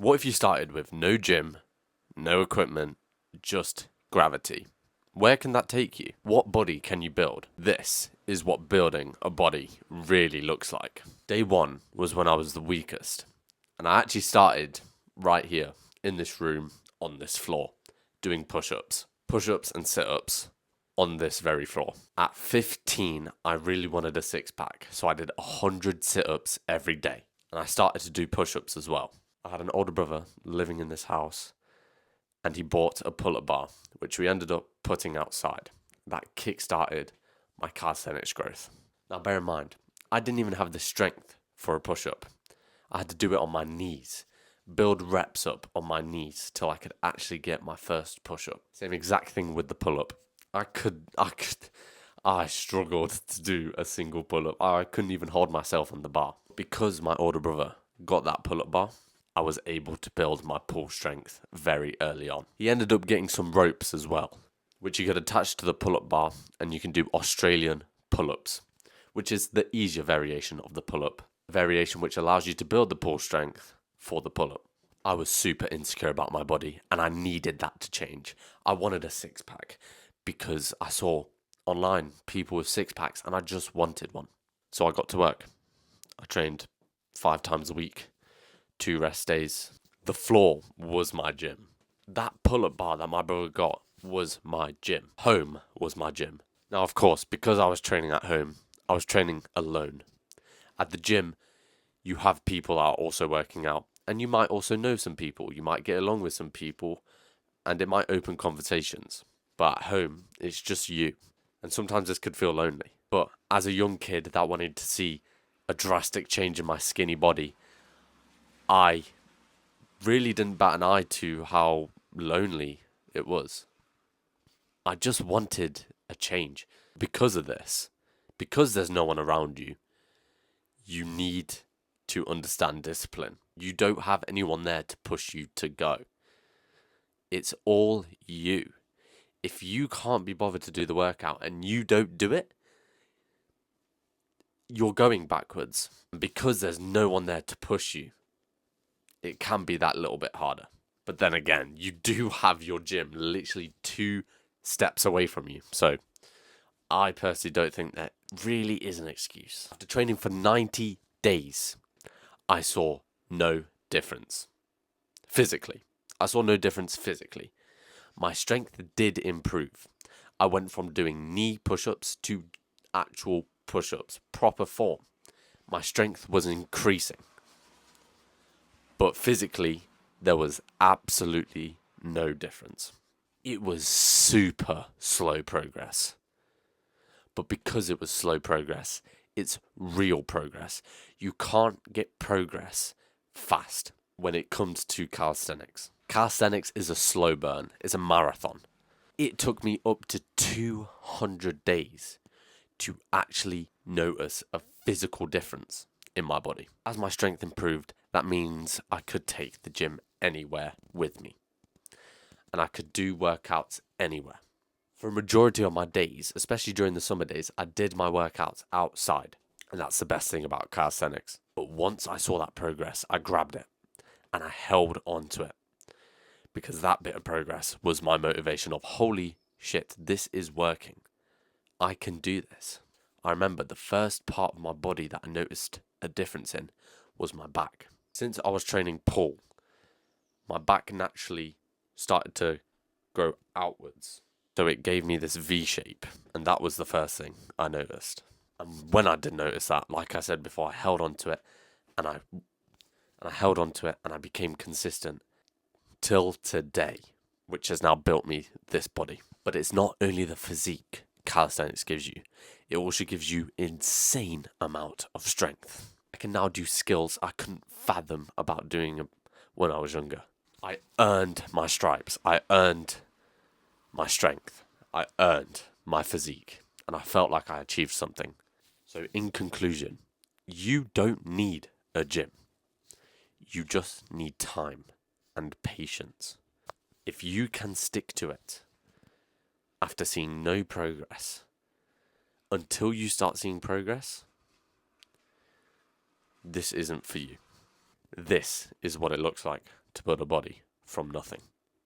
What if you started with no gym, no equipment, just gravity? Where can that take you? What body can you build? This is what building a body really looks like. Day one was when I was the weakest. And I actually started right here in this room on this floor doing push-ups and sit-ups on this very floor. At 15, I really wanted a six-pack, so I did 100 sit-ups every day. And I started to do push-ups as well. I had an older brother living in this house, and he bought a pull-up bar, which we ended up putting outside. That kick-started my calisthenics growth. Now bear in mind, I didn't even have the strength for a push-up. I had to do it on my knees, build reps up on my knees till I could actually get my first push-up. Same exact thing with the pull-up. I struggled to do a single pull-up. I couldn't even hold myself on the bar. Because my older brother got that pull-up bar, I was able to build my pull strength very early on. He ended up getting some ropes as well, which you could attach to the pull-up bar, and you can do Australian pull-ups, which is the easier variation of the pull-up, a variation which allows you to build the pull strength for the pull-up. I was super insecure about my body, and I needed that to change. I wanted a six-pack because I saw online people with six-packs, and I just wanted one. So I got to work. I trained 5 times a week, 2 rest days. The floor was my gym. That pull-up bar that my brother got was my gym. Home was my gym. Now, of course, because I was training at home, I was training alone. At the gym, you have people that are also working out, and you might also know some people. You might get along with some people, and it might open conversations. But at home, it's just you. And sometimes this could feel lonely. But as a young kid that wanted to see a drastic change in my skinny body, I really didn't bat an eye to how lonely it was. I just wanted a change. Because of this, because there's no one around you, you need to understand discipline. You don't have anyone there to push you to go. It's all you. If you can't be bothered to do the workout and you don't do it, you're going backwards. Because there's no one there to push you, it can be that little bit harder. But then again, you do have your gym literally 2 steps away from you. So I personally don't think that really is an excuse. After training for 90 days, I saw no difference physically. I saw no difference physically. My strength did improve. I went from doing knee push-ups to actual push-ups, proper form. My strength was increasing. But physically, there was absolutely no difference. It was super slow progress. But because it was slow progress, it's real progress. You can't get progress fast when it comes to calisthenics. Calisthenics is a slow burn. It's a marathon. It took me up to 200 days to actually notice a physical difference in my body. As my strength improved, that means I could take the gym anywhere with me. And I could do workouts anywhere. For a majority of my days, especially during the summer days, I did my workouts outside. And that's the best thing about calisthenics. But once I saw that progress, I grabbed it and I held on to it. Because that bit of progress was my motivation of, holy shit, this is working. I can do this. I remember the first part of my body that I noticed a difference in was my back. Since I was training pull, my back naturally started to grow outwards. So it gave me this V shape, and that was the first thing I noticed. And when I did notice that, like I said before, I held on to it, and I held on to it, and I became consistent till today, which has now built me this body. But it's not only the physique calisthenics gives you, it also gives you insane amount of strength. I can now do skills I couldn't fathom about doing when I was younger. I earned my stripes. I earned my strength. I earned my physique. And I felt like I achieved something. So in conclusion, you don't need a gym. You just need time and patience. If you can stick to it after seeing no progress, until you start seeing progress, this isn't for you. This is what it looks like. to build a body from nothing.